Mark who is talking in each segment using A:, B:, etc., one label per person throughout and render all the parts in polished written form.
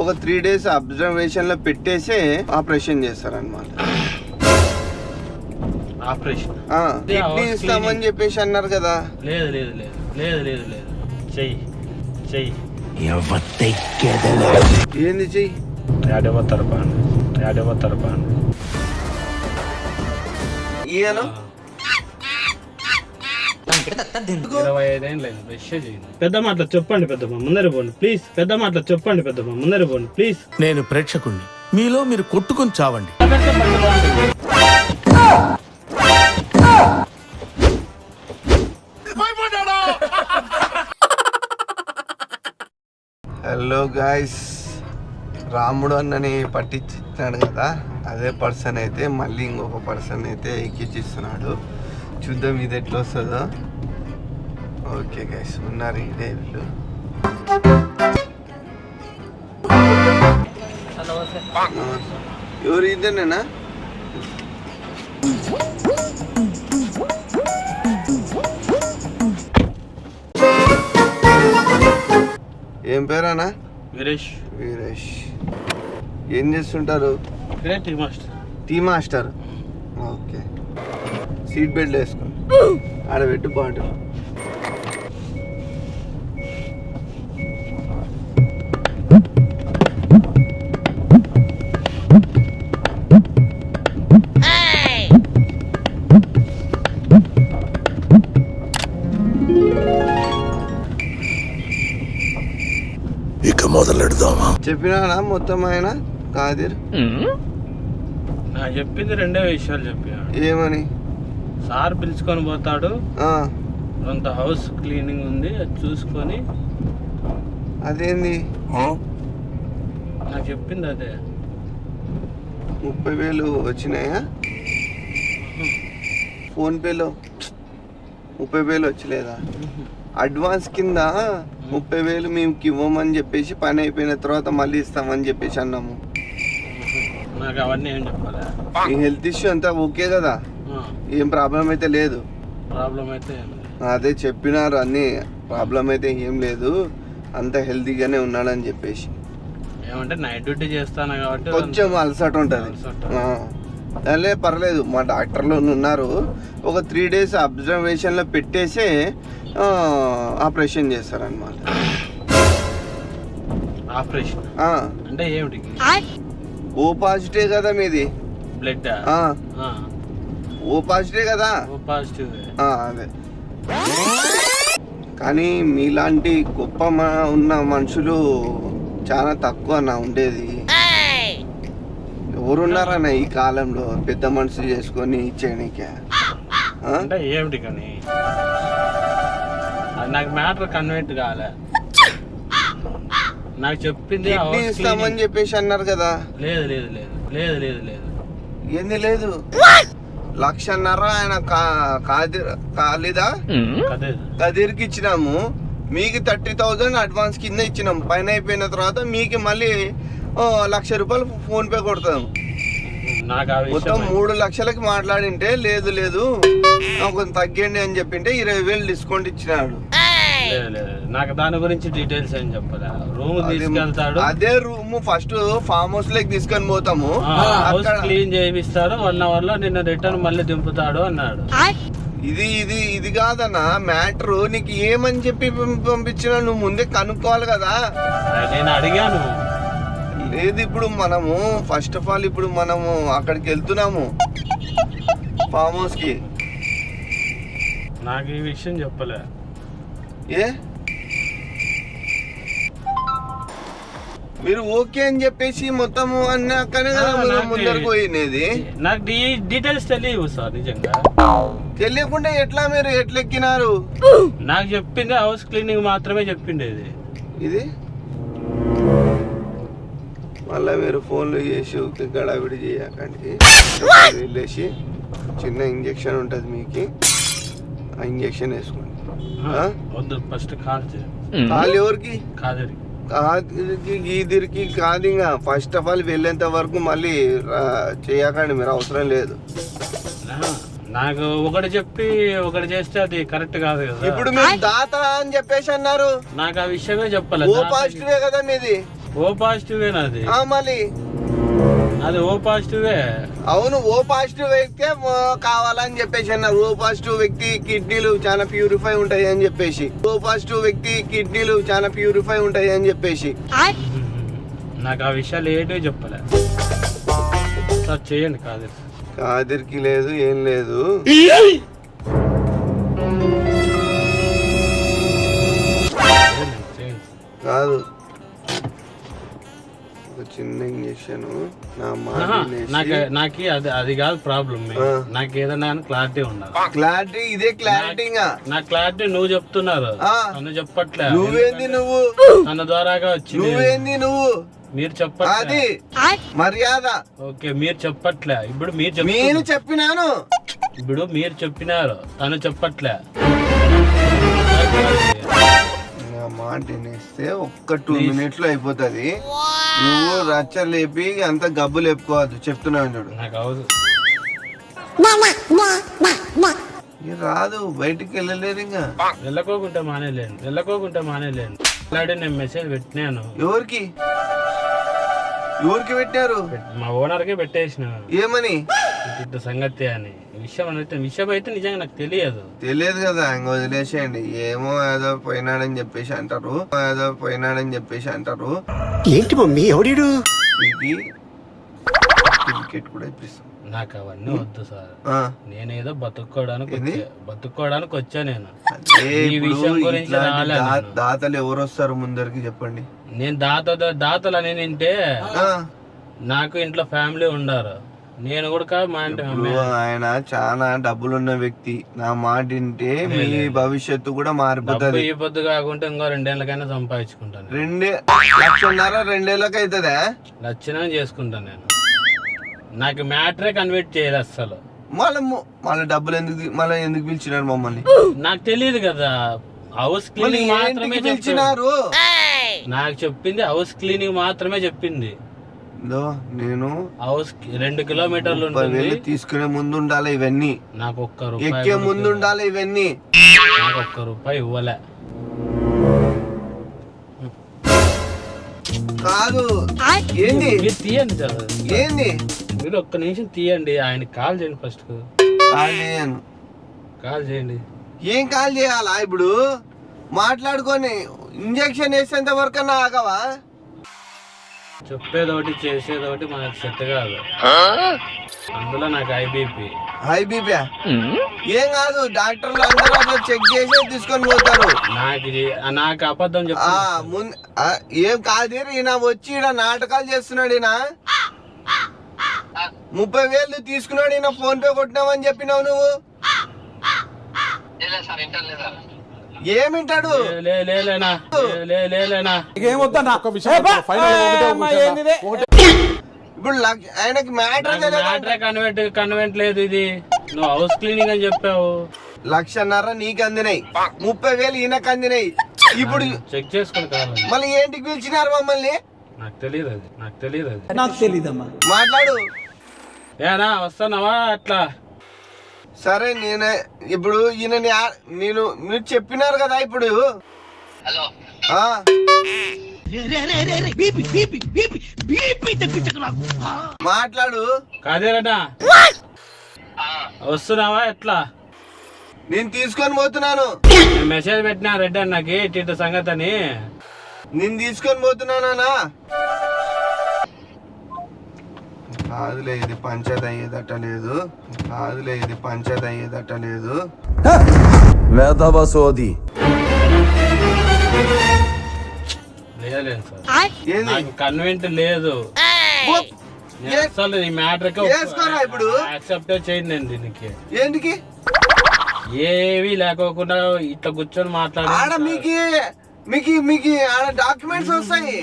A: ఒక 3 days observation లో పెట్టేసి ఆపరేషన్ చేస్తారన్నమాట.
B: ఆపరేషన్
A: కిడ్నీ ఇస్తామని చెప్పేసి అన్నారు కదా.
B: లేదు లేదు లేదు లేదు లేదు లేదు చెయ్యి చెయ్యి
A: ఏంది చెయ్యి ఈయన
B: 25 ఏళ్ళు బ్రష్ చేయండి. పెద్ద మాటలు చెప్పండి పెద్దమ్మ, ముందర పోండి ప్లీజ్. పెద్ద మాటలు చెప్పండి పెద్దమ్మ, ముందర పోండి ప్లీజ్.
C: నేను ప్రేక్షకుణ్ణి, మీలో మీరు కొట్టుకొని చావండి.
A: హలో గాయస్, రాముడు అన్నని పట్టించినాడు కదా, అదే పర్సన్ అయితే మళ్ళీ ఇంకొక పర్సన్ అయితే ఎక్కిచ్చిస్తున్నాడు. చూద్దాం ఇది ఎట్లా వస్తుందో. ఓకే గైస్, ఉన్నారు ఇదే వీళ్ళు. ఎవరు ఇద్దరేనా? ఏం పేరానా?
B: వీరేష్.
A: వీరేష్ ఏం చేస్తుంటారు? Tea master. Okay, seat belt వేసుకో, ఆడబెట్టు బాటిల్.
C: ఇక మొదలెడదామా?
A: చెప్పినా మొత్తం ఆయన కాదిర్
B: నాకు చెప్పింది 2 విషయాలు చెప్పా.
A: ఏమని?
B: సార్ పిలుచుకొని పోతాడు, కొంత హౌస్ క్లీనింగ్ ఉంది, అది చూసుకొని.
A: అదేంది?
B: నాకు చెప్పింది అదే.
A: 30,000 వచ్చినాయా ఫోన్పేలో? 30,000 వచ్చలేదా? అడ్వాన్స్ కింద 30,000 మేము ఇవ్వమని చెప్పేసి పని అయిపోయిన తర్వాత మళ్ళీ ఇస్తామని చెప్పేసి అన్నాము.
B: నాకు అవన్నీ ఏం చెప్పాలి.
A: మీ హెల్త్ ఇష్యూ అంతా ఓకే కదా? ఏం ప్రాబ్లం అయితే లేదు?
B: ప్రాబ్లం అయితే
A: అదే చెప్పినారు, అన్ని ప్రాబ్లం అయితే ఏం లేదు, అంత హెల్తీగానే ఉన్నాడని చెప్పేసి.
B: ఏమంటే నైట్ డ్యూటీ చేస్తాను కాబట్టి
A: కొంచెం అలసట ఉంటుంది. అదే పర్లేదు, మా డాక్టర్లు ఉన్నారు. ఒక 3 days అబ్జర్వేషన్ లో పెట్టేసి ఆపరేషన్ చేస్తారన్నమాట.
B: ఆపరేషన్ అంటే ఏమిటి?
A: ఓ పాజిటివ్ కదా మీది
B: బ్లడ్?
A: ఓ పాజిటివ్ కదా?
B: O positive.
A: అదే, కానీ మీలాంటి గొప్ప ఉన్న మనుషులు చాలా తక్కువ నా ఉండేది. ఎవరున్నారన్న ఈ కాలంలో పెద్ద మనుషులు చేసుకొని ఇచ్చేయడానికి?
B: అంటే ఏమిటి కానీ నాకు మ్యాటర్ కన్వెంట్ కాలే. నాకు చెప్పింది
A: ఇస్తామని చెప్పేసి అన్నారు కదా.
B: లేదు లేదు లేదు లేదు లేదు లేదు
A: ఏంది లేదు? 1,50,000 ఆయన కదీర్కి ఇచ్చినాము, మీకు 30,000 అడ్వాన్స్ కింద ఇచ్చినాము. పైన అయిపోయిన తర్వాత మీకు మళ్ళీ 1,00,000 రూపాయలు ఫోన్ పే కొడతాము. మొత్తం 3 లక్షలకి మాట్లాడింటే లేదు లేదు కొంచెం తగ్గండి అని చెప్పింటే 20,000 డిస్కౌంట్ ఇచ్చినాడు.
B: నాకు దాని గురించి డీటెయిల్స్ ఏం చెప్పలే. రూమ్ తీసుకెళ్తాడు, అదే
A: రూమ్ ఫస్ట్ ఫామ్ హౌస్ లోకి తీసుకొని పోతాము,
B: హౌస్ క్లీన్ చేయిస్తాడు, 1 hour లో నిన్న రిటర్న్ మళ్ళీ దింపుతాడు అన్నాడు.
A: ఇది ఇది ఇది కాదన్నా మ్యాటర్. నీకు ఏమని చెప్పి పంపించినా నువ్వు ముందే కనుక్కోవాలి కదా.
B: నేను అడిగాను.
A: లేదు, ఇప్పుడు మనము ఫస్ట్ ఆఫ్ ఆల్ ఇప్పుడు మనము అక్కడికి వెళ్తున్నాము ఫామ్ హౌస్ కి.
B: నాకు ఈ విషయం చెప్పలే.
A: ఏ మీరు ఓకే అని చెప్పేసి మొత్తము అన్నాకనే కదా ముందరకు పోయినది.
B: నాకు డీటెయిల్స్ తెలియవు సార్, నిజంగా
A: తెలియకుండా ఎట్లా మీరు ఎట్లా ఎక్కినారు?
B: నాకు చెప్పింది హౌస్ క్లీనింగ్ మాత్రమే చెప్పిండేది.
A: ఇది మళ్ళీ మీరు ఫోన్లు చేసి గడావిడి చేయకండి. వెళ్ళేసి చిన్న ఇంజెక్షన్ ఉంటుంది మీకు, ఆ ఇంజెక్షన్ వేసుకోండి.
B: వద్దు, ఫస్ట్ కాల్
A: ఎవరికి?
B: కాదరికి
A: గీదిరికి కాదు. ఇంకా ఫస్ట్ ఆఫ్ ఆల్ వెళ్ళేంత వరకు మళ్ళీ చేయకండి మీరు, అవసరం లేదు.
B: నాకు ఒకటి చెప్పి ఒకటి చేస్తే అది కరెక్ట్ కాదు కదా.
A: ఇప్పుడు మీరు దాత అని చెప్పేసి అన్నారు,
B: నాకు ఆ విషయమే చెప్పలేదు.
A: ఓ పాజిటివే కదా మీది?
B: ఓ పాజిటివ్ అది.
A: మళ్ళీ
B: అది ఓ పాజిటివే.
A: అవును, ఓ పాజిటివ్ వ్యక్తే కావాలని చెప్పేసి అన్నారు. ఓ పాజిటివ్ వ్యక్తి కిడ్నీలు చాలా ప్యూరిఫై ఉంటాయి అని చెప్పేసి, ఓ పాజిటివ్ వ్యక్తి కిడ్నీలు చాలా ప్యూరిఫై ఉంటాయి అని చెప్పేసి.
B: నాకు ఆ విషయాలు ఏంటో చెప్పలే సార్. చేయండి.
A: కాదరికి లేదు, ఏం లేదు. కాదు, ఒక చిన్న ఇంజక్షన్
B: నాకు అది కాదు ప్రాబ్లం. నాకు ఏదైనా క్లారిటీ ఉండాలి.
A: క్లారిటీ ఇదే క్లారిటీ.
B: నాకు క్లారిటీ నువ్వు చెప్తున్నారు, నన్ను చెప్పట్లే.
A: నువ్వేంది నువ్వు
B: నన్ను ద్వారాగా వచ్చి
A: నువ్వేంది నువ్వు
B: మీరు చెప్పట్లే.
A: అది మర్యాద.
B: ఓకే, మీరు చెప్పట్లే. ఇప్పుడు
A: నేను చెప్పినాను.
B: ఇప్పుడు మీరు చెప్పినారు, తను చెప్పట్లే.
A: మాట వినేస్తే ఒక్క 2 minutes లో అయిపోతుంది. నువ్వు రచ్చ లేపి అంత గబ్బు లేపుకోవద్దు, చెప్తున్నావు చూడు.
B: నాకు అవదు,
A: రాదు, బయటికి వెళ్ళలేరు. ఇంకా
B: వెళ్ళకోకుంటే మానేలేండి. ఆల్రెడీ నేను మెసేజ్ పెట్టినాను.
A: ఎవరికి పెట్టారు?
B: మా ఓనర్కే పెట్టేసిన.
A: ఏమని?
B: ఇంత సంగతి అని. విషయం అయితే నిజంగా నాకు తెలియదు
A: కదా. ఇంక వదిలేసేయండి. ఏదో పోయినాడని చెప్పేసి అంటారు.
D: ఏంటి మమ్మీ ఎవడు?
A: సర్టిఫికేట్ కూడా ఇప్పిస్తాం.
B: నాకు అవన్నీ వద్దు సార్. నేనేదో బతుక్కోవడానికి వచ్చా. నేను ఈ విషయం గురించి
A: దాతలు ఎవరు వస్తారు ముందరికి చెప్పండి.
B: నేను దాతలు అని నింటే నాకు ఇంట్లో ఫ్యామిలీ ఉండారు. నేను కూడా
A: ఆయన చాలా డబ్బులున్న వ్యక్తి. నా మాట వింటే మీ భవిష్యత్తు కూడా మారిపోతుంది.
B: ఈ పొద్దు కాకుంటే ఇంకో 2 ఏళ్ళకైనా సంపాదించుకుంటాను.
A: 1,00,000 2 ఏళ్ళకి అవుతుందా?
B: లక్షణం చేసుకుంటాను నేను. నాకు మ్యాటరే కన్వర్ట్ చేయదు అసలు.
A: మళ్ళీ డబ్బులు ఎందుకు పిలిచినారు మమ్మల్ని?
B: నాకు తెలియదు కదా. హౌస్ క్లీనింగ్ మాత్రమే
A: పిలిచినారు.
B: నాకు చెప్పింది హౌస్ క్లీనింగ్ మాత్రమే చెప్పింది.
A: నేను
B: హౌస్ 2 కిలోమీటర్లు ఉంటుంది.
A: తీసుకునే ముందు ఉండాలి ఇవన్నీ.
B: నాకు ₹1
A: ఎక్కే ముందు ఉండాలి ఇవన్నీ.
B: నాకు ₹1 ఇవ్వలే.
A: కాదు, ఏంది?
B: మీరు తీయండి సార్.
A: ఏంది?
B: మీరు ఒక్క నిమిషం తీయండి. ఆయన కాల్ చేయండి. ఫస్ట్ కాల్ చేయండి.
A: ఏం కాల్ చేయాలా? ఇప్పుడు మాట్లాడుకొని ఇంజక్షన్ వేసేంత వరకు అన్నా ఆగవా?
B: చెప్పేదోటి చేసేదోటి మనకు సెట్ కాదు. అందులో నాకు హై బీపీ.
A: ఏం కాదు, డాక్టర్లు అందరూ అట్లా చెక్ చేసి తీసుకొని పోతారు.
B: నాకు అబద్ధం చెప్పా.
A: ఏం కాదు, ఈయన వచ్చి ఈయన నాటకాలు చేస్తున్నాడు. ఈయన 30,000 తీసుకున్నాడు. ఈయన ఫోన్ పే కొట్టినావని చెప్పినావు నువ్వు. ఏమింటాడు? ఇప్పుడు ఆయనకి మ్యాటర్
B: కన్వెంట్ లేదు. ఇది నువ్వు హౌస్ క్లీనింగ్ అని చెప్పావు.
A: 1,00,000 నీకు అందినాయి, 30,000 ఈయనకు అందినాయి. ఇప్పుడు
B: చెక్ చేసుకుని కావాలి.
A: మళ్ళీ ఏంటికి పిలిచినారు మమ్మల్ని?
B: నాకు తెలియదు.
A: మాట్లాడు.
B: ఏనా వస్తానవా అట్లా?
A: సరే, నేనే ఇప్పుడు ఈయన మీరు చెప్పినారు కదా. ఇప్పుడు మాట్లాడు.
B: కాదేరటా వస్తున్నావా ఎట్లా?
A: నేను తీసుకొని పోతున్నాను.
B: మెసేజ్ పెట్టినా రెడ్డి అన్నకి ఇటు సంగతి అని.
A: నేను తీసుకొని పోతున్నానా? కాదులే, ఇది పంచాయతీ అయ్యేదట లేదు.
C: వేదవసోది
B: లేదు సార్. కన్వెంట్ లేదు. అసలు ఈ మ్యాటర్
A: ఇప్పుడు
B: యాక్సెప్ట్ చేయండి దీనికి.
A: ఏంటికి?
B: ఏవి లేకోకుండా ఇట్లా కూర్చొని మాట్లాడాలి.
A: మీకు డాక్యుమెంట్స్ వస్తాయి.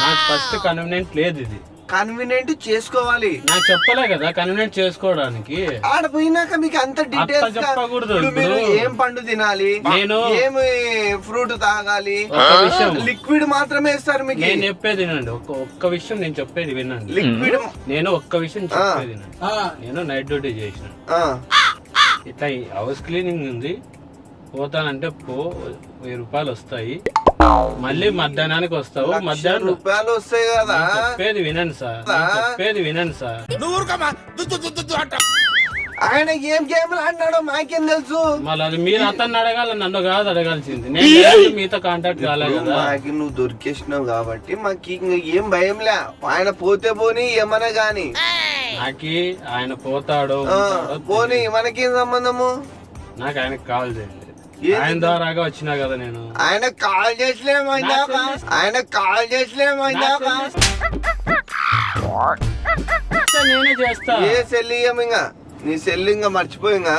B: నాకు ఫస్ట్ కన్వీనియంట్ లేదు. ఇది
A: కన్వీనియంట్ చేసుకోవాలి.
B: నాకు చెప్పలే కదా కన్వీనియంట్ చేసుకోవడానికి.
A: ఆడ పోయినాక మీకు అంత డీటెయిల్స్
B: చెప్పకూడదు.
A: ఏం పండు తినాలి, ఏమి ఫ్రూట్ తాగాలి, లిక్విడ్ మాత్రమే ఇస్తారు మీకు.
B: నేను చెప్పేది వినండి. ఒక్క విషయం నేను చెప్పేది వినండి. లిక్విడ్ నేను ఒక్క విషయం చెప్పేది వినండి. నేను నైట్ డ్యూటీ చేసిన. ఇట్లా హౌస్ క్లీనింగ్ ఉంది, పోతానంటే 1000 రూపాయలు వస్తాయి. మళ్ళీ మధ్యాహ్నానికి వస్తావు. మధ్యాహ్నం
A: రూపాయలు వస్తాయి కదా.
B: చెప్పేది వినండి సార్, చెప్పేది వినండి సార్.
A: ఆయన ఏం గేమ్లు ఆడినాడో మాకేం తెలుసు.
B: మళ్ళీ అది మీరు అతన్ని అడగాలి, నన్ను కాదు అడగాల్సింది. నేను మీతో కాంటాక్ట్ కాలేదు కదా.
A: మాకి నువ్వు దొరికేసినావు కాబట్టి మాకు ఇంక ఏం భయంలే. ఆయన పోతే పోనీ ఏమన్నా గాని
B: నాకు ఆయన పోతాడు
A: పోనీ మనకేం సంబంధము.
B: నాకు ఆయనకు కాల్ చేయండి. ఆయన ద్వారాగా వచ్చినా కదా నేను.
A: ఆయన కాల్ చేసలేమైందాక
B: నేనే చేస్తా.
A: ఏ సెల్లియం ఇంకా నీ సెల్ ఇంకా మర్చిపోయింగా.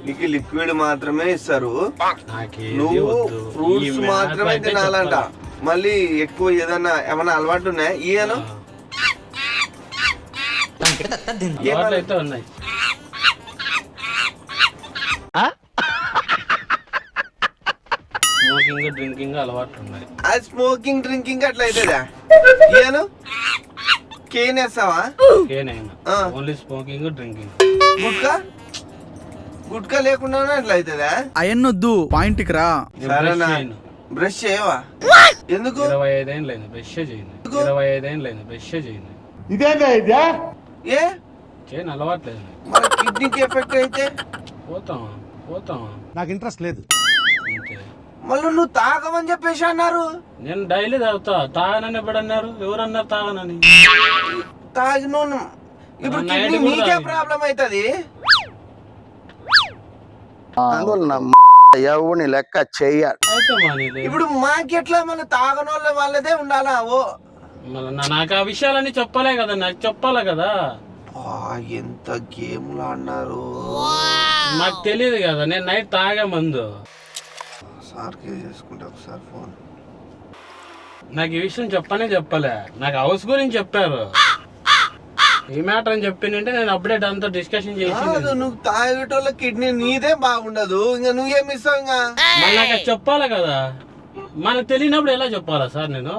A: నీకు లిక్విడ్ మాత్రమే ఇస్తారు. నువ్వు ఫ్రూట్స్ మాత్రమే తినాలంట. మళ్ళీ ఎక్కువ ఏమన్నా అలవాటు ఉన్నాయా? ఈయను
B: అయితే ఉన్నాయి. స్మోకింగ్ డ్రింకింగ్ అలవాట్లు ఉన్నాయి.
A: అది స్మోకింగ్ డ్రింకింగ్ అట్లా అవుతుందా? ఈయను కేన్ వేస్తావా?
B: Only smoking drinking.
A: గుట్కా లేకుండా అట్లా అవుతుందా?
E: అయన్నొద్దు, పాయింట్ కి రా.
A: సరేనా, బ్రష్ చేయవా? ఎందుకు?
B: 25 ఏళ్ళు అయింది బ్రష్ చేయండి. 25 ఏళ్ళు అయింది బ్రష్ చేయండి.
A: ఏ
B: చేయను, అలవాట్లేదు.
A: మన కిడ్నీకి ఎఫెక్ట్ అయితే
B: పోతాం
C: నాకు ఇంట్రెస్ట్ లేదు.
B: అంతే.
A: మళ్ళీ నువ్వు తాగమని చెప్పేసి అన్నారు.
B: నేను డైలీ తాగుతా. తాగనని ఎప్పుడన్నారు? ఎవరన్నారు తాగనని?
A: తాగి నువ్వు ఇప్పుడు కిడ్నీ నీకే ప్రాబ్లం అవుతుంది.
F: ఎవని లెక్క చెయ్యాలి.
B: అయితే మానేది.
A: ఇప్పుడు మాకెట్లా మన తాగనోళ్ళ వాళ్ళదే ఉండాలా? ఓ
B: మళ్ళీ నాకు ఆ విషయాలన్నీ చెప్పలే కదా, నాకు చెప్పాలి కదా.
A: ఎంత గేమ్లు అన్నారు
B: నాకు తెలియదు కదా. నేను నైట్ తాగా మందు.
A: సార్కే చేసుకుంటా ఒకసారి ఫోన్.
B: నాకు ఈ విషయం చెప్పలే. నాకు హౌస్ గురించి చెప్పారు. ఈ మ్యాటర్ అని చెప్పిందంటే నేను అప్డేట్ అంతా డిస్కషన్ చేసి.
A: నువ్వు తాగేటోళ్ళ కిడ్నీ నీదే బాగుండదు, ఇంకా నువ్వేమి ఇస్తావు? ఇంకా
B: మళ్ళీ నాకు చెప్పాలి కదా. మనకు తెలియనప్పుడు ఎలా చెప్పాలా సార్ నేను?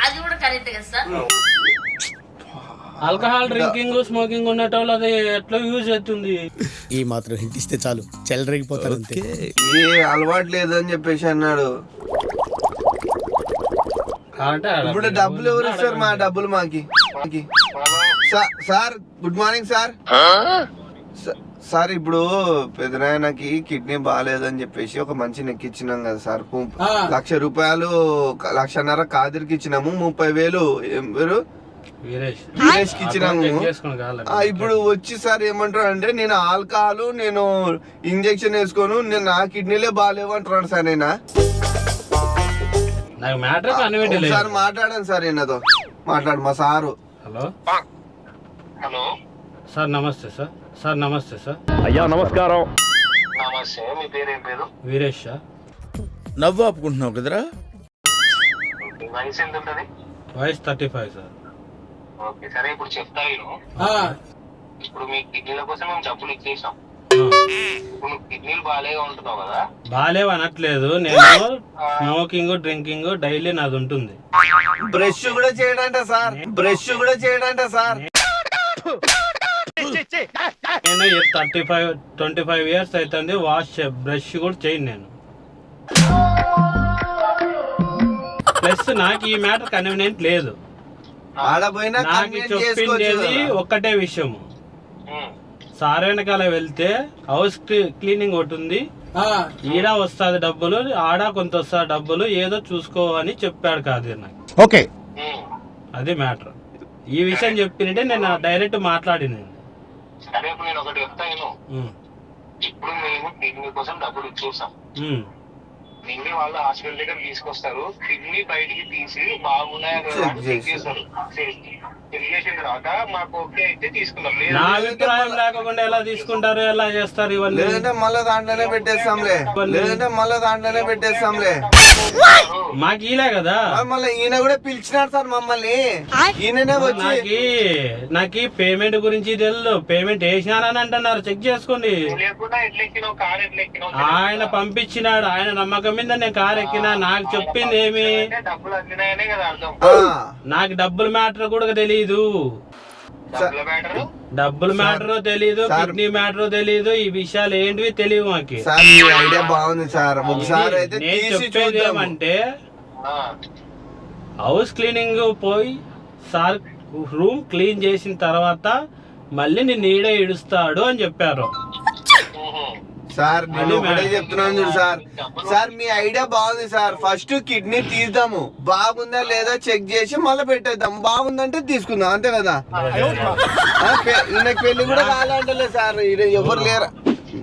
G: అది కూడా కరెక్ట్ కదా సార్.
B: ఆల్కహాల్ డ్రింకింగ్ స్మోకింగ్ ఉన్నటోళ్ళు అది ఎట్లా యూజ్ అవుతుంది?
D: ఈ మాత్రం హింట్ ఇస్తే చాలు, చెలరేగిపోతారు అంతే.
A: ఏ అలవాటు లేదు అని చెప్పేసి అన్నాడు. ఇప్పుడు డబ్బులు ఎవరు ఇస్తారు? మా డబ్బులు మాకి. Sir good morning sir. Sir ఇప్పుడు పెదనాయనకి కిడ్నీ బాగాలేదని చెప్పేసి ఒక మంచి నెక్కిచ్చినాం కదా సార్. 1,00,000 రూపాయలు 1,50,000 కాదిరికి ఇచ్చినాము. 30,000 ఎవరు వీరేష్ కి ఇచ్చినాము. ఇప్పుడు వచ్చి సార్ ఏమంటారు అంటే నేను ఆల్కహాల్ నేను ఇంజెక్షన్ వేసుకోను, నేను నా కిడ్నీలే బాగాలేవు అంటున్నాడు సార్. నేనా సార్ మాట్లాడాను సార్, ఈయనతో మాట్లాడు మా సారు.
B: హలో సార్ నమస్తే సార్.
C: అయ్యా నమస్కారం.
H: నమస్తే, మీ పేరు ఏం పేరు?
B: వీరేష్.
C: నవ్వు ఆపుకుంటున్నావు కదరా?
H: వయసు ఎంత ఉంటుంది?
B: వయసు 35 సార్.
H: ఓకే సరే, ఇప్పుడు చెప్తా నేను. ఇప్పుడు మీ కిడ్నీల కోసం మేము జబ్బులు ఇచ్చేసాం. ఇప్పుడు నువ్వు కిడ్నీలు బాగాలేగా ఉంటున్నావు కదా?
B: బాగాలేవు అనట్లేదు, నేను స్మోకింగ్ డ్రింకింగ్ డైలీ నాది ఉంటుంది.
A: బ్రష్ కూడా చేయడంట సార్.
B: నేను 25 ఇయర్స్ అవుతుంది బ్రష్ కూడా చేయను నేను. ప్లస్ నాకు ఈ మ్యాటర్ కన్వీనియంట్ లేదు. నాకు చెప్పిండేది ఒక్కటే విషయము. సార్ వెనకాల వెళ్తే హౌస్ క్లీనింగ్ ఒకటి ఉంది, ఈడ వస్తుంది డబ్బులు, ఆడ కొంత వస్తుంది డబ్బులు, ఏదో చూసుకో అని చెప్పాడు కాదు నాకు.
C: ఓకే,
B: అది మ్యాటర్. ఈ విషయం చెప్పినట్టే నేను డైరెక్ట్ మాట్లాడిన.
H: సరే ఇప్పుడు నేను ఒకటి చెప్తాను. ఇప్పుడు మేము కిడ్నీ కోసం డబ్బులు ఇచ్చేసాం. కిడ్నీ వాళ్ళు హాస్పిటల్ దగ్గర తీసుకొస్తారు, కిడ్నీ బయటికి తీసి బాగున్నాయా చెక్ చేస్తారు. చెక్ చేసిన తర్వాత మాకు ఓకే అయితే తీసుకుంటాం.
B: నా అభిప్రాయం లేకుండా ఎలా తీసుకుంటారు, ఎలా చేస్తారు ఇవన్నీ?
A: లేదంటే మళ్ళీ దాంట్లోనే పెట్టేస్తాంలే.
B: మాకు ఈలే కదా.
A: మళ్ళీ ఈయన కూడా పిలిచినారు సార్ మమ్మల్ని. ఈయననే వచ్చి
B: నాకు పేమెంట్ గురించి తెలియదు. పేమెంట్ వేసినారని అంటున్నారు, చెక్ చేసుకోండి. ఆయన పంపించినాడు, ఆయన నమ్మకం మీద నేను కారు ఎక్కినా. నాకు చెప్పింది ఏమి?
H: డబ్బులు అందినాయనే కదా అర్థం.
B: నాకు డబ్బుల మ్యాటర్ కూడా తెలీదు.
H: డబ్బుల మ్యాటర్
B: డబ్బుల మ్యాటర్ తెలీదు, కిడ్నీ మ్యాటర్ తెలీదు, ఈ విషయాలు ఏంటివి తెలియదు మాకు.
A: సార్ మీ ఐడియా బాగుంది సార్, ఒకసారి అయితే
B: నేను
A: తీసి
B: చెప్పేది
A: చూద్దాము.
B: ఏమంటే హౌస్ క్లీనింగ్ పోయి సార్ రూమ్ క్లీన్ చేసిన తర్వాత మళ్ళీ నేను ఈడే ఇడుస్తాడు అని చెప్పారు.
A: సార్ నేను ఒకటే చెప్తున్నాను చూడు సార్. సార్ మీ ఐడియా బాగుంది సార్. ఫస్ట్ కిడ్నీ తీద్దాము, బాగుందా లేదా చెక్ చేసి మళ్ళీ పెట్టేద్దాం. బాగుందంటే తీసుకుందాం, అంతే కదా. ఈయనకి పెళ్లి కూడా కావాలంటలే సార్, ఈయన ఎవరు లేరా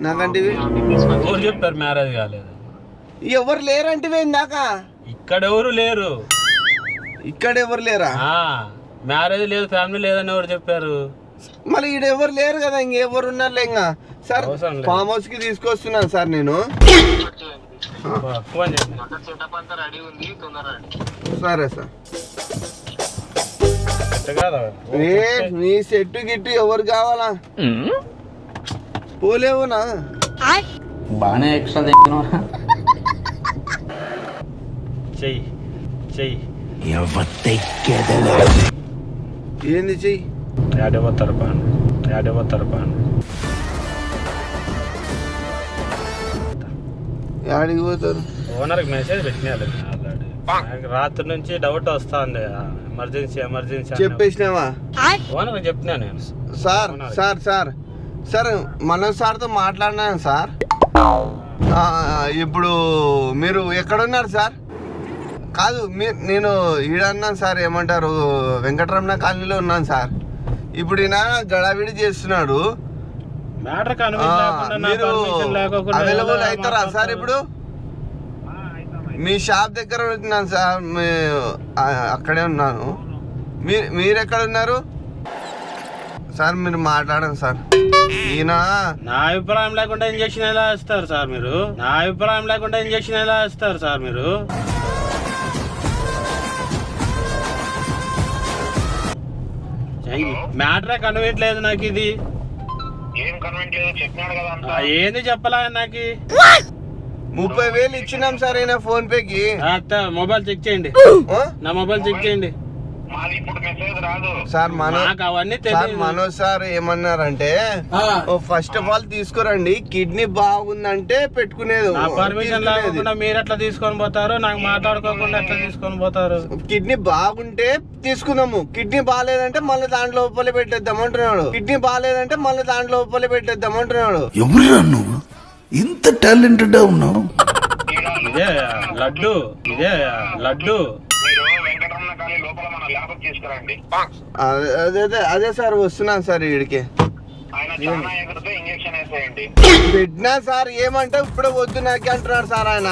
A: నాకంటే
B: ఎవరు చెప్పారు మ్యారేజ్ కాలేదు?
A: ఎవరు లేరంటే ఇందాక
B: ఇక్కడ ఎవరు లేరు.
A: ఇక్కడ ఎవరు లేరా?
B: మ్యారేజ్ లేదు, ఫ్యామిలీ లేదని ఎవరు చెప్పారు?
A: మళ్ళీ ఈడ ఎవరు లేరు కదా, ఇంకెవరు ఉన్నారు ఇంకా. సార్ ఫామ్ హౌస్ కి తీసుకొస్తున్నాను సార్ నేను.
B: ఫోన్ చేయండి.
H: సెటప్ అంతా రెడీ ఉంది, తొందరగా
A: సరే సార్.
B: కాదా
A: నీ సెట్టు గిట్టు ఎవరు కావాలా? పోలేవునా?
F: బాగానే ఎక్స్ట్రా
B: చెయ్యి చెయ్యి.
A: ఏంది చెయ్యి?
B: ఏడవతారు పాండు.
A: ఆడికి పోతారు.
B: ఓనర్కి మెసేజ్ పెట్టినారు ఆల్రెడీ. నాకు రాత్రి నుంచి డౌట్ వస్తుంది, ఎమర్జెన్సీ
A: చెప్పేసినావా?
B: ఓనర్ చెప్పినా నేను.
A: Sir sir sir sir Manoj సార్తో మాట్లాడినాను సార్. ఇప్పుడు మీరు ఎక్కడున్నారు సార్? కాదు నేను ఈడన్నాను సార్, ఏమంటారు వెంకటరమణ కాలనీలో ఉన్నాను సార్. ఇప్పుడు ఈయన గడావిడి చేస్తున్నాడు. మీరు అవైలబుల్ అవుతారా సార్? ఇప్పుడు మీ షాప్ దగ్గర ఉన్నాను సార్, అక్కడే ఉన్నాను. మీరు ఎక్కడ ఉన్నారు సార్? మీరు మాట్లాడండి సార్. ఈయన
B: నా అభిప్రాయం లేకుండా ఇంజక్షన్ ఎలా ఇస్తారు సార్ మీరు? మ్యాటరే కన్వీనెంట్ లేదు నాకు. ఇది
H: ఏం కన్వెంట్ లేదు చెప్పినాడు కదా అంతా.
B: ఏంది చెప్పలా నాకు?
A: 30,000 ఇచ్చినాం సార్ అయినా ఫోన్ పేకి.
B: మొబైల్ చెక్ చేయండి, నా మొబైల్ చెక్ చేయండి.
H: మాది ఇప్పుడు మెసేజ్ రాదు
A: సార్.
B: నాకు అవన్నీ
A: సార్
B: తెలియదు.
A: మనోజ్ సార్ ఏమన్నారంటే, ఫస్ట్ ఆఫ్ ఆల్ తీసుకురండి, కిడ్నీ బాగుందంటే పెట్టుకునేది.
B: నా పర్మిషన్ లేకుండా మీరు ఎట్లా తీసుకొని పోతారు? నాకు మాట్లాడుకోకుండా ఎట్లా తీసుకొని పోతారు?
A: కిడ్నీ బాగుంటే తీసుకుందాము, కిడ్నీ బాగాలేదంటే మళ్ళీ దాంట్లో లోపలే పెట్టేద్దాం అంటున్నాడు.
C: ఎవరురా నువ్వు ఇంత టాలెంటెడ్ ఉన్నావు?
B: ఇదే లడ్డు
H: మీరు వెంకటరమణ కాలనీ లోపల మన ల్యాబ్ తీసుకురండి.
A: అదే సార్ వస్తున్నాను సార్. వీడికి
H: ఆయన చాలా ఎగురితే ఇంజక్షన్ వేసేయండి.
A: పెట్టినా సార్. ఏమంటే ఇప్పుడే వద్దు నాకే అంటున్నాడు సార్ ఆయన.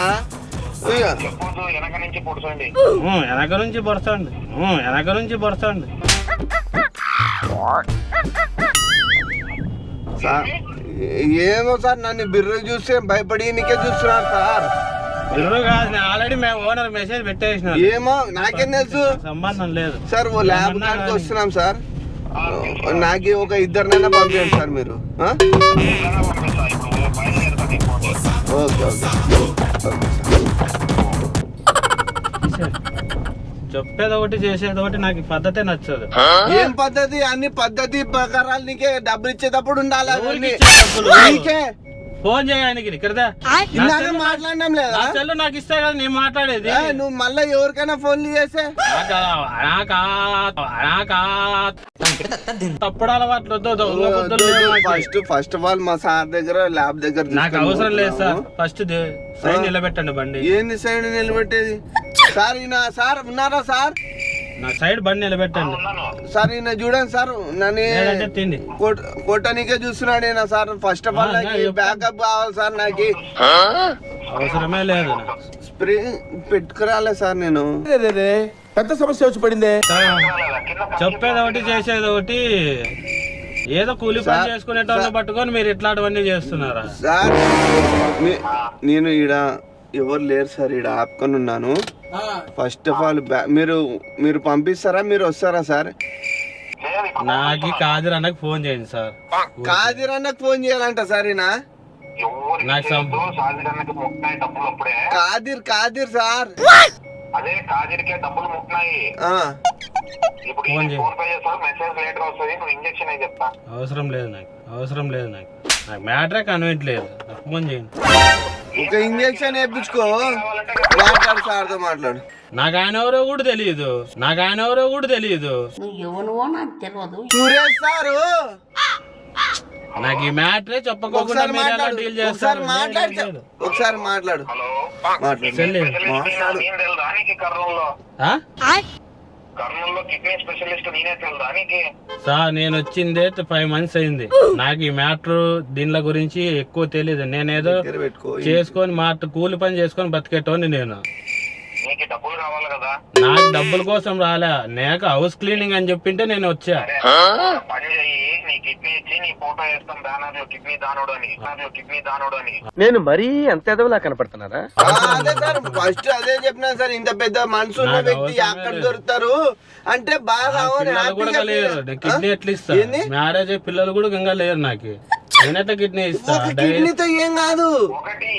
H: చెప్పొద్దు, వెనక నుంచి పొడుచండి.
B: వెనక నుంచి పొడసండి.
A: సార్ ఏమో సార్, నన్ను బిర్రు చూస్తే భయపడి నీకే చూస్తున్నారు సార్.
B: బిర్రు కాదు, నేను ఆల్రెడీ మేము ఓనర్ మెసేజ్ పెట్టేసిన.
A: ఏమో నాకేం తెలుసు,
B: సంబంధం లేదు
A: సార్. ఓ ల్యాబ్ కాడికి వస్తున్నాం సార్. నాకు ఒక ఇద్దరినైనా పంపించండి సార్ మీరు. ఓకే
B: చెప్పేది ఒకటి చేసేది ఒకటి. నాకు ఈ పద్ధతే నచ్చదు.
A: ఏం పద్ధతి? అన్ని పద్ధతి ప్రకారాలు నీకే డబ్బులు ఇచ్చేటప్పుడు ఉండాలి.
B: ఫోన్ చేయ ఆయనకి. ఇక్కడ
A: మాట్లాడినాం లేదా?
B: సెల్ నాకు ఇస్తే కదా నేను మాట్లాడేది.
A: నువ్వు మళ్ళీ ఎవరికైనా ఫోన్లు చేస్తే
B: తప్పుడు అలవాట్లు
A: ఫస్ట్ ఆఫ్ ఆల్ మా సార్ దగ్గర ల్యాబ్ దగ్గర
B: నాకు అవసరం లేదు సార్. ఫస్ట్ సైడ్ నిలబెట్టండి బండి.
A: ఏంది సైడ్ నిలబెట్టేది సార్? ఈయన సార్ ఉన్నారా సార్?
B: నా సైడ్ బండి నిలబెట్టండి
A: సార్. ఈయన చూడండి సార్, నన్ను
B: తిండి
A: కొట్టనికే చూస్తున్నాడు ఈయన సార్. ఫస్ట్ ఆఫ్ ఆల్ నాకు బ్యాకప్ కావాలి సార్. నాకు
B: అవసరమే లేదు.
A: స్ప్రే పెట్టుకురాలే సార్ నేను.
C: పెద్ద సమస్య వచ్చి పడిందే.
B: చెప్పేది ఒకటి చేసేది ఒకటి. ఏదో కూలి పని చేసుకునేటోళ్ళని పట్టుకొని మీరు ఇట్లాంటివన్నీ చేస్తున్నారా
A: సార్? నేను ఈడ ఎవరు లేరు సార్, ఈడ ఆపుకొని ఉన్నాను. ఫస్ట్ ఆఫ్ ఆల్ మీరు పంపిస్తారా, మీరు వస్తారా సార్?
B: నాకు కాదిర్ అన్నకు ఫోన్ చేయండి సార్.
A: కాదిర్ అన్నకు ఫోన్ చేయాలంట సార్ ఈయన.
H: కాదిర్
A: సార్.
H: అదే కాదిర్కే డబ్బులు ముట్టినాయి. ఇప్పుడు
B: ఫోన్ చేయి.
H: ఫోన్ పే చేస్తా, మెసేజ్ లేటర్ వస్తుంది, నువ్వు ఇంజెక్షన్ అయి చెప్తా.
B: అవసరం లేదు నాకు మ్యాటరే కన్వెంట్ లేదు. నాకు ఫోన్ చేయండి.
A: ఒక ఇంజెక్షన్ వేయించుకో, మాట్లాడు సార్తో మాట్లాడు.
B: నాకు ఆయన ఎవరో కూడా తెలియదు.
A: సురేష్ సారు
B: నాకు ఈ మ్యాటరే చెప్పకుండా
A: ఒకసారి
B: మీరు ఎలా
A: మాట్లాడు,
B: డీల్
A: ఒకసారి
B: చేస్తారు?
A: మాట్లాడు, ఒకసారి మాట్లాడు.
H: హలో,
A: మాట్లాడు.
B: చెల్లి.
H: నేను తెలుదా నీకు కర్నూలులో?
B: ఆ?
H: కర్నూలులో కిడ్నీ స్పెషలిస్ట్ నేనే తెలుదా నీకు?
B: సార్ నేను వచ్చిందే 5 months అయింది. నాకు ఈ మ్యాటర్ దీనిల గురించి ఎక్కువ తెలియదు. నేనేదో
A: దగ్గర పెట్టుకో.
B: చేసుకొని కూలి పని చేసుకొని బతికేటోని నేను.
H: నీకు డబ్బులు కావాలి కదా.
B: నాకు డబ్బుల కోసం రాలే, నాకు హౌస్ క్లీనింగ్ అని చెప్పింటే నేను వచ్చా.
H: పని చెయ్యి, నీ కిడ్నీ ఇచ్చి నీ ఫోటో వేస్తాం బ్యానర్ లో, కిడ్నీ దానోడు అని.
I: నేను మరీ అంత ఎదవలా కనపడుతున్నారా?
A: అదే సార్, ఫస్ట్ అదే చెప్పినా సార్, ఇంత పెద్ద మనసు ఉన్న
B: నాకు
A: వ్యక్తి
B: అవసరం
A: ఎక్కడ
B: లేదు.
A: దొరుకుతారు అంటే బాగా అవును,
B: పిల్లలు కూడా
A: హ్యాపీగా
B: లేరు.
A: feel-
B: నేను కిడ్నీ ఎట్లా ఇస్తా?
A: ఏంది?
B: మ్యారేజ్ అయ్యి పిల్లలు కూడా ఇంకా లేరు నాకు. నేనైతే కిడ్నీ ఇస్తా.
A: ఒక కిడ్నీతో ఏం కాదు,
H: ఒకటి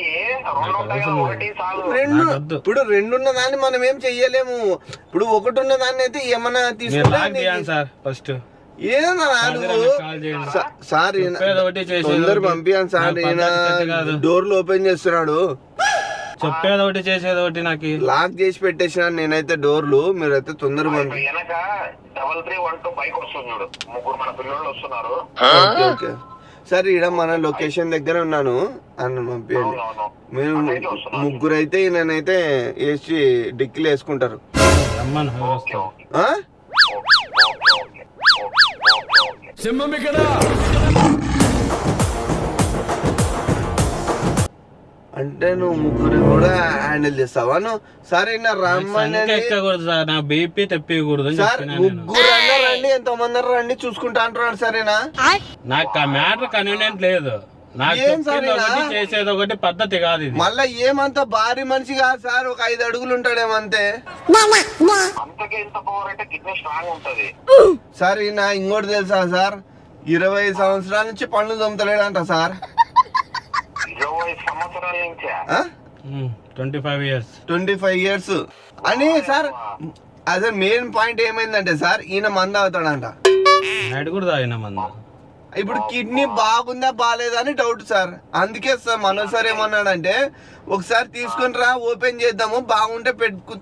H: రెండు ఉంటాయి కదా, ఒకటి చాలు.
A: రెండు.
B: నాకొద్దు.
A: ఇప్పుడు రెండున్న దాన్ని మనం ఏం చెయ్యలేము. ఇప్పుడు ఒకటి ఉన్న దాన్ని అయితే ఏమన్నా
B: మీరు
A: తీసుకుంటా
B: లాక్ చేయండి సార్ ఫస్ట్.
A: ఏదన్నా నువ్వు
B: కాల్ చేయండి.
A: సార్
B: చెప్పేది ఒకటి, చేసేది
A: తొందర
B: ఒకటి.
A: పంపించాను సార్.
B: నాకు పద్ధతి సెట్ కాదు.
A: డోర్లు ఓపెన్ చేస్తున్నాడు,
B: చెప్పేది ఒకటి చేసేది ఒకటి. నాకు
A: లాక్ చేసి పెట్టేసినాను నేనైతే డోర్లు. మీరైతే తొందర పంపి.
H: వెనక 3312 బైక్ వస్తుంది చూడు, ముగ్గురు మన పిల్లలు వస్తున్నారు.
A: ఓకే ఓకే సార్, ఈడ మన లొకేషన్ దగ్గర ఉన్నాను అని పంపించండి.
H: అవునవును.
A: మీరు ముగ్గురు అయితే నేనైతే వేసి డిక్కీలు వేసుకుంటారు.
B: రమ్మను ఎవరు
H: ఓకే
B: వస్తారు?
H: ఓకే
A: ఆ? అంటే నువ్వు ముగ్గురు కూడా హ్యాండిల్ చేస్తావా నువ్వు? సరే నా రమ్మని
B: సంఖ్య ఎక్కకూడదు సార్, నా బీపీ తెప్పకూడదు అని
A: సార్,
B: చెప్పినా నేను.
A: ముగ్గురు అన్నా రండి, ఎంతమంది రండి చూసుకుంటా అంటున్నాడు. సరేనా?
B: నాకు ఆ మ్యాటర్ కన్వీనియంట్ లేదు. నాకు
A: ఏం
B: చెప్పింది
A: సరేనా?
B: ఒకటి చేసేది ఒకటి పద్ధతి కాదు ఇది.
A: మళ్ళా ఏమంత భారీ మనిషి కాదు సార్, ఒక 5 అడుగులు ఉంటాడేమంతే.
H: అంతకే ఎంత పవర్ అంటే కిడ్నీ స్ట్రాంగ్ ఉంటది.
A: సార్ ఈయన ఇంకోటి తెలుసా సార్, 20 సంవత్సరాల నుంచి పనులు దొమ్మతలేడంట సార్.
H: 20 సంవత్సరాల నుంచా?
B: 25 years.
A: 25 years అని సార్. అదే మెయిన్ పాయింట్ ఏమైందంటే సార్, ఈయన మంద అవుతాడంట.
B: నైట్ కూడా తాగిన మందు.
A: ఇప్పుడు కిడ్నీ బాగుందా బాగాలేదా అని డౌట్ సార్. అందుకే సార్ మనోజ్ సార్ ఏమన్నాడంటే, ఒకసారి తీసుకుని రా, ఓపెన్ చేద్దాము, బాగుంటే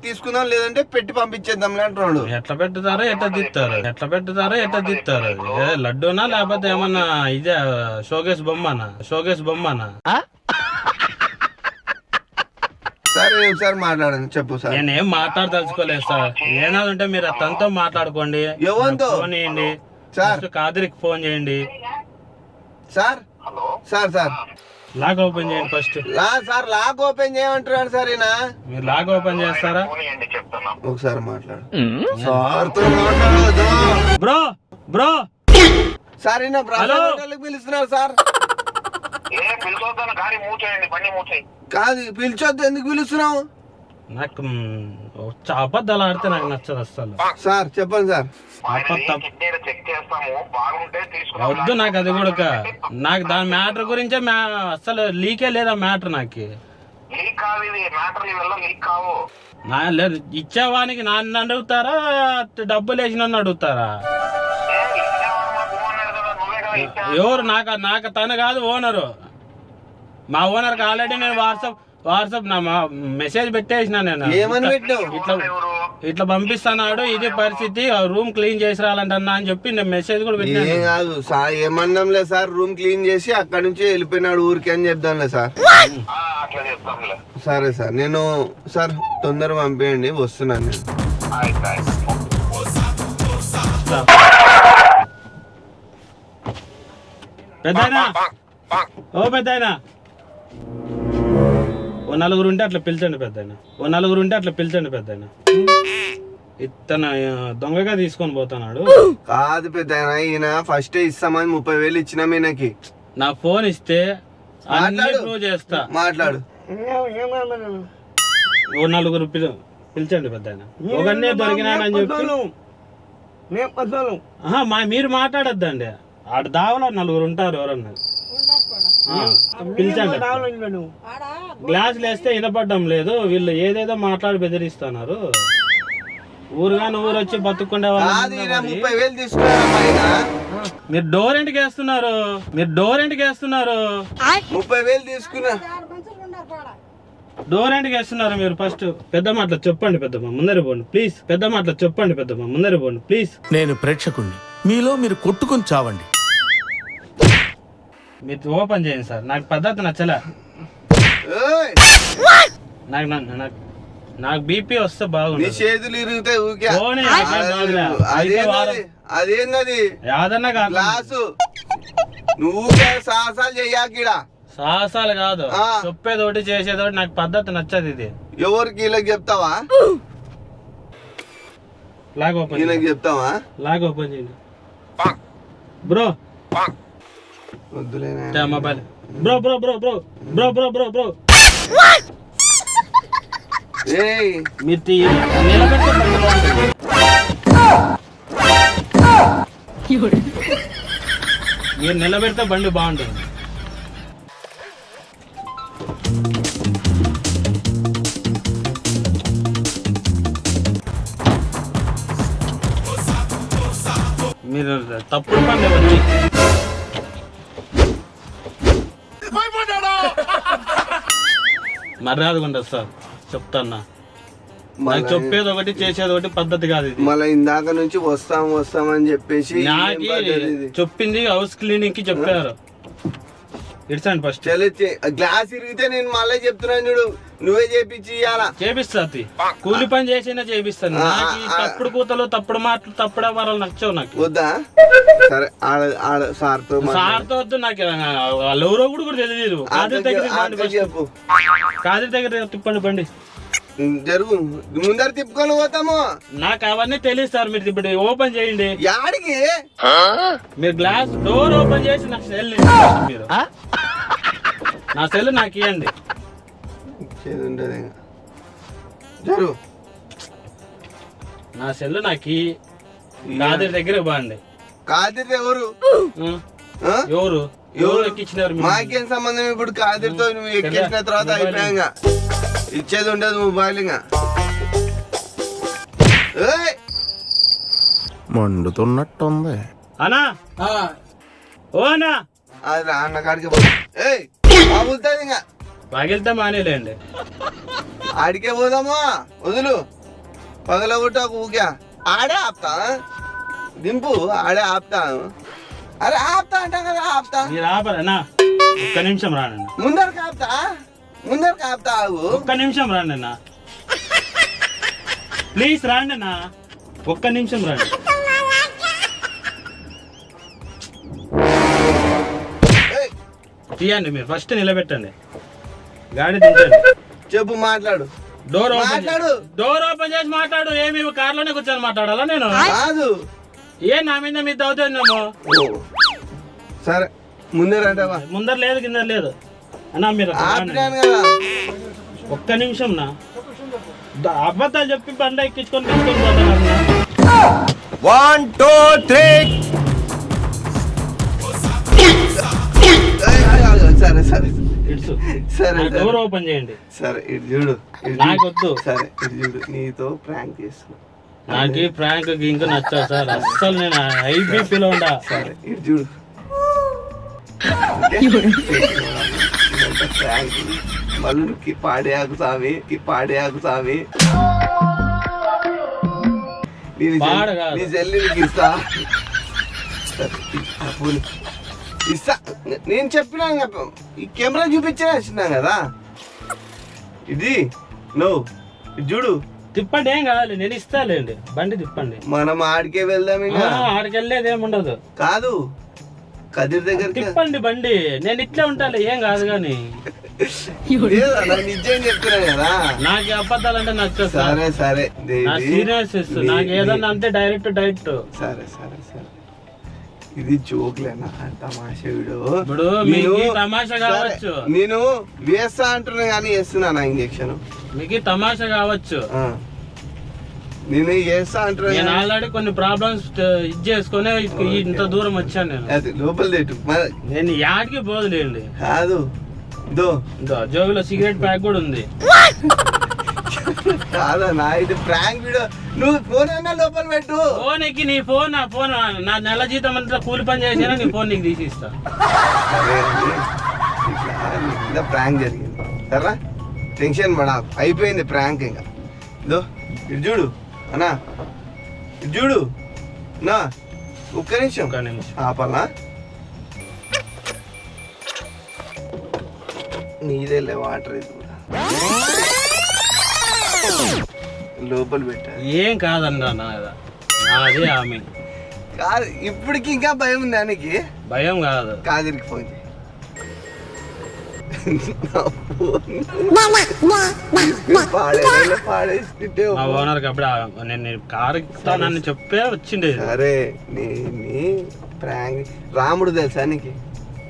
A: తీసుకుందాం, లేదంటే పెట్టి పంపించేద్దాంలే అంటున్నాడు.
B: ఎట్లా పెట్టుతారో ఎట్లా దిత్తారు అది. ఏ లడ్డూనా లేకపోతే ఏమన్నా ఇదే షోకేస్ బొమ్మనా?
A: సరే ఒకసారి మాట్లాడండి, చెప్పు సార్.
B: నేనేం మాట్లాడదలుచుకోలేదు సార్. ఏనాదంటే మీరు అతనితో మాట్లాడుకోండి,
A: ఎవరితో?
B: ఫోన్ చేయండి
A: సార్.
B: ఫస్ట్ కాదరికి ఫోన్ చేయండి.
A: Sir
H: hello,
A: sir sir
B: lock open చేయండి ఫస్ట్.
A: సార్ లాక్ ఓపెన్ చేయమంటున్నాడు సార్ ఈయన.
B: మీరు లాక్ ఓపెన్ చేస్తారా?
H: ఫోన్ ఇవ్వండి చెప్తున్నా.
A: ఒకసారి మాట్లాడు సార్తో మాట్లాడదు.
B: బ్రో
A: సార్ ఈయన
B: హలో.
A: బ్రాహ్మణులకు పిలుస్తున్నారు సార్.
H: పిలుచొద్దాను, గాడి మూచేయండి, బండి మూచేయి.
A: కాదు పిలిచొద్దు, ఎందుకు పిలుస్తున్నావు?
B: నాకు అబద్ధాలు ఆడితే నాకు నచ్చదు అస్సలు.
A: సార్ చెప్పండి సార్.
H: కిడ్నీ చెక్ చేస్తాము, బాగుంటే తీసుకున్నాం.
B: వద్దు నాకు అది కూడా. నాకు దాని మ్యాటర్ గురించే అస్సలు లీకే లేదా మ్యాటర్. నాకు
H: లీక్ కాదు ఇది, మ్యాటర్ వల్ల లీక్ కావు.
B: లేదు, ఇచ్చేవానికి నన్ను అడుగుతారా, డబ్బులు వేసిన అడుగుతారా?
H: ఇచ్చేవాడు మాకు అన్నాడు కదా, నువ్వే కదా ఇచ్చావు.
B: ఎవరు? నాకు తను కాదు, ఓనరు. మా ఓనర్కి ఆల్రెడీ నేను వాట్సాప్ నా మెసేజ్ పెట్టేసిన. నేను
A: ఏమని పెట్టావు?
B: ఇట్లా పంపిస్తున్నాడు, ఇది పరిస్థితి, రూమ్ క్లీన్ చేసి రాలంటన్నా అని చెప్పి నేను మెసేజ్ కూడా
A: ఏం
B: పెట్టాను.
A: కాదు సార్, ఏమన్నాంలే సార్, రూమ్ క్లీన్ చేసి అక్కడి నుంచి వెళ్ళిపోయినాడు ఊరికి అని చెప్తానులే సార్.
H: అట్లా చెప్తాంలే.
A: సరే సార్, నేను సార్ తొందరగా పంపించండి, వస్తున్నాను నేను.
H: ఆಯ್ತು.
B: పెద్దాయనా, ఓ పెద్దాయనా, ఓ నలుగురు ఉంటే అట్లా పిలిచండి పెద్దాయనా. ఇతను దొంగగా తీసుకొని పోతున్నాడు.
A: కాదు పెద్ద ఈయన ఫస్ట్ ఇస్తామని 30,000 ఇచ్చినాం ఈయనకి.
B: నా ఫోన్ ఇస్తే అన్ని
A: మాట్లాడు.
B: ప్రూవ్ చేస్తా.
A: మాట్లాడు.
B: ఓ నలుగురు పిలిచండి పెద్దాయన. ఒకనే దొరికినానని చెప్పి మీరు మాట్లాడొద్దండి. ఆడ దావలో నలుగురు ఉంటారు, ఎవరన్నా పిలిచండి. గ్లాసులు వేస్తే వినపడడం లేదు, వీళ్ళు ఏదేదో మాట్లాడి బెదిరిస్తున్నారు. ఊరుగాని ఊరు వచ్చి బతుకుండే
A: కాదు
B: వాళ్ళు
A: ఈయన 30,000 తీసుకున్నారా పైన
B: మీరు డోర్ ఎంట్కి వేస్తున్నారు
A: 30,000 తీసుకున్నా
B: డోర్ ఎంట్కి వేస్తున్నారు మీరు. ఫస్ట్ పెద్ద మాటలు చెప్పండి పెద్దమ్మ, ముందర పోండి ప్లీజ్. పెద్ద మాటలు చెప్పండి పెద్దమ్మ, ముందర పోండి ప్లీజ్.
C: నేను ప్రేక్షకుణ్ణి, మీలో మీరు కొట్టుకొని చావండి.
B: మీరు ఓపెన్ చేయండి సార్, నాకు పద్ధతి నచ్చలే.
A: ఏయ్!
B: నాకు బీపీ వస్తే
A: నీ
B: బాగుంది.
A: చేతులు ఇరుగుతాయి ఊరికే.
B: పోనీ, నాకేం బాగులే. అయితే వారం-
A: అదేందది
B: యాదన్నా కాదు,
A: గ్లాసు నువ్వు సాహసాలు చెయ్యాకిడా.
B: సాహసాలు కాదు,
A: ఆ.
B: చెప్పేది ఒకటి చేసేది ఒకటి. నాకు పద్ధతి నచ్చదు ఇది.
A: ఎవరికి వీళ్ళకి చెప్తావా?
B: లాగ్ ఓపెన్
A: వీళ్ళకి చెప్తావా?
B: లాగ్ ఓపెన్ చేయండి బ్రో.
A: వద్దులేనా
B: mobile bro bro bro bro bro bro bro bro.
A: ఏయ్
B: మీరు నిలబెట్టే బండి బాగుంటుంది. మీరు నిలబెడితే బండి బాగుంటుంది. మీరు తప్పుడు పని ఇవ్వండి. మర్యాదగా ఉండదు సార్, చెప్తాన్నా. నాకు చెప్పేది ఒకటి చేసేది ఒకటి పద్ధతి కాదు ఇది.
A: మళ్ళీ ఇందాక నుంచి వస్తామని చెప్పేసి
B: నాకు చెప్పింది హౌస్ క్లీనింగ్ కి చెప్పారు. ఇడ్సండి ఫస్ట్.
A: గ్లాస్ ఇరిగితే నేను మళ్ళీ చెప్తున్నాను చూడు, నువ్వే చేపించి ఇయ్యాలా.
B: చేపిస్తా, కూలి పని చేసినా చేపిస్తాను. నాకు ఈ తప్పుడు కూతలు, తప్పుడు మాటలు, తప్పుడు వరాలు నచ్చవు నాకు.
A: వద్దా? సరే సార్తో
B: వద్దు. నాకు వాళ్ళు ఎవరో కూడా తెలియదు. కాదిరి దగ్గర
A: చెప్పు.
B: కాదిరి దగ్గర తిప్పండి బండి.
A: జరుగు, ముందర తిప్పుకొని పోతాము.
B: నాకు అవన్నీ తెలియదు సార్. మీరు ఇప్పుడు ఓపెన్ చేయండి.
A: యాడికి?
B: మీరు గ్లాస్ డోర్ ఓపెన్ చేసి నాకు సెల్ మీరు నా సెల్ నాకు ఇవ్వండి.
A: జరుగు,
B: నా సెల్ నాకు కాదిరి దగ్గర బాండి.
A: కాదిరి ఎవరు?
B: ఎవరు ఎవరు ఎక్కించినారు?
A: మాకేం సంబంధం ఇప్పుడు కాదిరితో? నువ్వు ఎక్కించిన తర్వాత అయిపోయాగా ఇచ్చేది ఉండదు మొబైల్. ఇంకా
C: మండుతున్నట్టుంది.
B: అనా ఓ అన్నా,
A: అది అన్న కాడికి బాగుతుంది. ఇంకా
B: పగిలితే మానేలేండి.
A: ఆడికే పోదామా? వదులు, పగలగొట్ట ఊగా. ఆడే ఆపుతా, దింపు, ఆడే ఆపుతా. అరే ఆపుతా అంటాం కదా, ఆపుతా.
B: మీరు ఆపరనా? ఒక్క నిమిషం రానన్న,
A: ముందరికి ఆపుతా, ముందరికి ఆపుతా.
B: ఒక్క నిమిషం రాండి అన్న, ప్లీజ్ రాండి అన్న, ఒక్క నిమిషం రండి. తీయండి, మీరు ఫస్ట్ నిలబెట్టండి, గాడి దించండి.
A: చెప్పు, మాట్లాడు.
B: డోర్ ఓపెన్
A: మాట్లాడు.
B: డోర్ ఓపెన్ చేసి మాట్లాడు. ఏమి కార్లోనే కూర్చొని మాట్లాడాలా నేను?
A: కాదు,
B: ఏ నా మీద మీద అవుతుందేమో.
A: సరే ముందర అంటావా?
B: ముందర లేదు, కింద లేదు అన్నా. మీరు
A: ఆపినాను కదా.
B: ఒక్క నిమిషం నా అబద్ధాలు చెప్పి బండ ఎక్కించుకొని తీసుకొని పోతాను.
C: 1 2 3.
A: సరే సరే
B: ఇట్స్
A: సరే,
B: డోర్ ఓపెన్ చేయండి.
A: సరే ఇటు చూడు,
B: నాకు వద్దు.
A: సరే ఇటు చూడు, నీతో ప్రాంక్ చేస్తున్నా.
B: నాకు ఈ ప్రాంక్ ఇంకా నచ్చదు సార్, అస్సలు నేను ఐబీపీలో ఉండా.
A: సరే ఇటు చూడు, ప్రాంక్. మళ్ళీ పాడేయాకు స్వామి, పాడేయాకు స్వామి. నీ చెల్లికి ఇస్తా, ఇస్తా. నేను చెప్పినా ఈ కెమెరా చూపించినా కదా. ఇది నువ్వు చూడు,
B: తిప్పండి, ఏం కావాలి, నేను ఇస్తాలేండి. బండి తిప్పండి,
A: మనం ఆడికే వెళ్దాం. ఇంకా
B: ఆడికి వెళ్ళేది ఏముండదు.
A: కాదు, కదిరి దగ్గర
B: తిప్పండి బండి, నేను ఇట్లా ఉంటాలే, ఏం కాదు. కానీ
A: నిజం చెప్తున్నా కదా.
B: నాకు అబద్ధాలు అంటే నచ్చదు సార్.
A: సరే సరే,
B: సీరియస్ నాకు ఏదన్నా అంటే డైరెక్ట్.
A: సరే సరే సరే, ఇది జోక్లేనా? తమాషా వీడు.
B: ఇప్పుడు మీకు తమాషా కావచ్చు,
A: నేను వేస్తా అంటున్నా కానీ వేస్తున్నానా ఇంజక్షన్?
B: మీకు తమాషా కావచ్చు,
A: నేను వేస్తా అంటున్నా.
B: నేను ఆల్రెడీ కొన్ని ప్రాబ్లమ్స్ ఇది చేసుకునే ఇంత దూరం వచ్చాను నేను.
A: అది లోపల తిట్టు.
B: నేను యాడికి పోదులేండి.
A: కాదు,
B: జోబులో సిగరెట్ ప్యాక్ కూడా ఉంది.
A: కాదన్నా ఇది ప్రాంక్ వీడియో. నువ్వు ఫోన్ అన్నా లోపల పెట్టు.
B: ఫోన్ ఎక్కి నీ ఫోన్ నా ఫోన్ నా నెల జీతం అంతా కూలి పని చేసినా నీ ఫోన్ నీకు తీసి ఇస్తా.
A: సరే అండి, ఇట్లా ప్రాంక్ జరిగింది సరే, టెన్షన్ పడా, అయిపోయింది ప్రాంక్. ఇంకా ఇదో ఇటు చూడు అన్నా, ఇటు చూడు నా, ఒక్క నిమిషం ఆపలా. నీదేలే వాటర్, ఇది కూడా లోపల పెట్టా.
B: ఏం కాదన్నా నాదే ఆమె
A: కాదు, ఇప్పటికి ఇంకా భయం ఉంది దానికి.
B: భయం కాదు,
A: కాదిరికి ఫోన్ చేయి. పాడేసుకుంటే
B: మా ఓనర్కి అప్పుడు నేను కారు ఇస్తానని చెప్పే వచ్చిండే.
A: సరే నీ ప్రాంక్. రాముడు తెలుసా నీకు?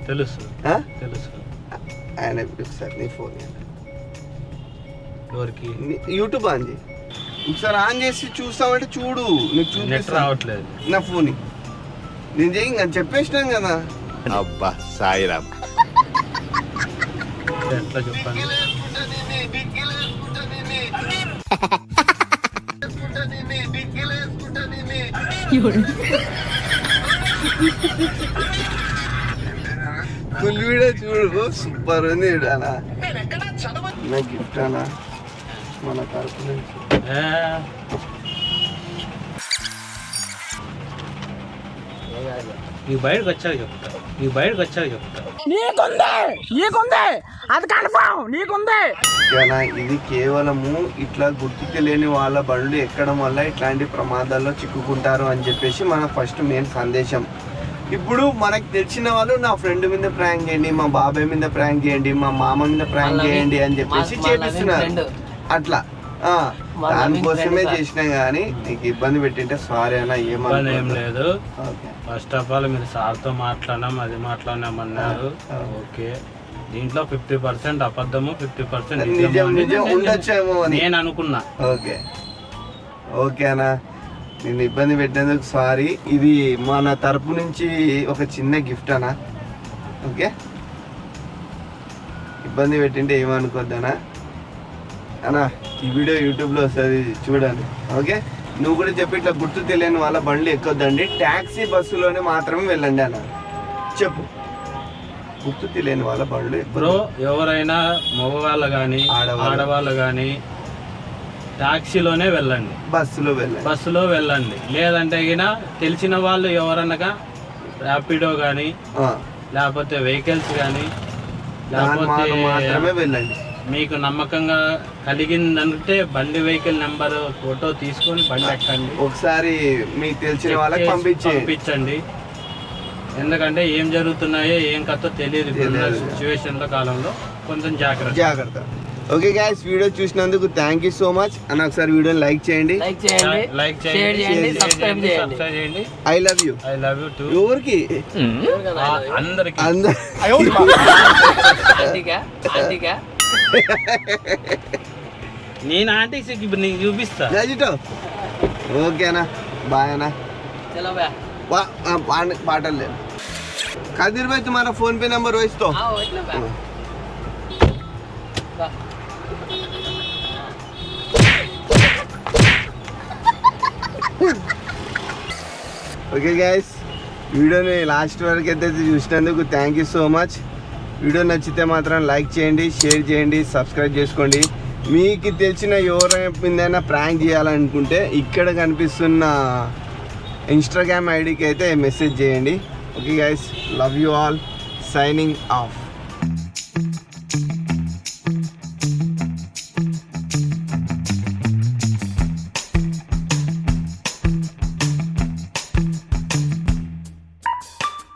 B: తెలుసు
A: ఆ?
B: తెలుసు.
A: ఆయన ఒకసారి నీ ఫోన్
B: ఎవరికి?
A: యూట్యూబ్ ఆన్ చేయి ఒకసారి, ఆన్ చేసి చూస్తామంటే చూడు. నీకు
B: నెట్
A: చూపిస్తా
B: రావట్లేదు
A: నా ఫోన్. నేను చేయి అని చెప్పేసినాం కదా.
C: అబ్బా సాయిరామ్.
B: ఎట్లా చెప్పండి?
A: ఫుల్ వీడియో చూడు, సూపర్ ఉంది. అనా నా గిఫ్ట్ అనా మన తరపు నుంచి.
B: నీ బయటకు వచ్చాక చెప్తా, నీ బయటకు వచ్చాక చెప్తా.
A: ఓకేనా? ఇది కేవలము ఇట్లా గుర్తు తెలియని వాళ్ళ బండ్లు ఎక్కడం వల్ల ఇట్లాంటి ప్రమాదాల్లో చిక్కుకుంటారు అని చెప్పేసి మన ఫస్ట్ మెయిన్ సందేశం. ఇప్పుడు మనకు తెలిసిన వాళ్ళు నా ఫ్రెండ్ మీద ప్రాంక్ చేయండి, మా బాబాయ్ మీద ప్రాంక్ చేయండి, మా మామ మీద ప్రాంక్ చేయండి అని చెప్పేసి చేపిస్తున్నారు. అట్లా దానికోసమే చేసినా గానీ నీకు ఇబ్బంది పెట్టింటే సారీ అన్న.
B: ఏం లేదు. ఫస్ట్ ఆఫ్ ఆల్ మీరు సార్తో మాట్లాడినాం, అది మాట్లాడినామన్నారు. ఓకే, దీంట్లో 50% అబద్ధము, 50%
A: నిజం ఉండొచ్చేమో అని
B: నేను అనుకున్నా.
A: ఓకే ఓకేనా, నేను ఇబ్బంది పెట్టినందుకు సారీ. ఇది మన తరపు నుంచి ఒక చిన్న గిఫ్ట్ అనా. ఓకే, ఇబ్బంది పెట్టింటే ఏమనుకోద్దనా అన్నా. ఈ వీడియో యూట్యూబ్లో వస్తుంది చూడండి. ఓకే, నువ్వు కూడా చెప్పి ఇట్లా గుర్తు తెలియని వాళ్ళ బండ్లు ఎక్కొద్దండి, ట్యాక్సీ బస్సులోనే మాత్రమే వెళ్ళండి అన్న చెప్పు. గుర్తు తెలియని వాళ్ళ బండ్లు
B: బ్రో, ఎవరైనా మగవాళ్ళు కానీ ఆడవాళ్ళు కానీ టాక్సీలోనే వెళ్ళండి, బస్సులో వెళ్ళండి. లేదంటే గిన తెలిసిన వాళ్ళు ఎవరనగా ర్యాపిడో కానీ లేకపోతే వెహికల్స్ కానీ లేకపోతే
A: మాత్రమే వెళ్ళండి.
B: మీకు నమ్మకంగా కలిగిందంటే బండి వెహికల్ నెంబర్ ఫోటో తీసుకొని బండి ఎక్కండి.
A: ఒకసారి మీకు తెలిసిన వాళ్ళకి
B: పంపించండి. ఎందుకంటే ఏం జరుగుతున్నాయో ఏం కథో తెలియదు సిచ్యువేషన్లో, కాలంలో కొంచెం జాగ్రత్త.
A: ఓకే గైస్, వీడియో చూసినందుకు థ్యాంక్ యూ సో మచ్ అన్న. ఒకసారి వీడియోని లైక్ చేయండి,
B: చేయండి.
A: ఐ లవ్ యూ
B: టు
A: ఎవరికి?
B: అందరికి. నేను ఆంటీకి నీకు చూపిస్తా.
A: ఓకేనా, బాయ్ అన్న. పాటలు లేదు. కదిర్ భాయ్ तुम्हारा फोन पे नंबर वैस तो ఓకే గైస్, వీడియోని లాస్ట్ వరకు అయితే చూసినందుకు thank you so much. Video నచ్చితే మాత్రం లైక్ చేయండి, షేర్ చేయండి, సబ్స్క్రైబ్ చేసుకోండి. మీకు తెలిసిన ఎవరైనా ప్రాంక్ చేయాలనుకుంటే ఇక్కడ కనిపిస్తున్న ఇన్స్టాగ్రామ్ ఐడికి అయితే మెసేజ్ చేయండి. Okay guys, love you all, signing off.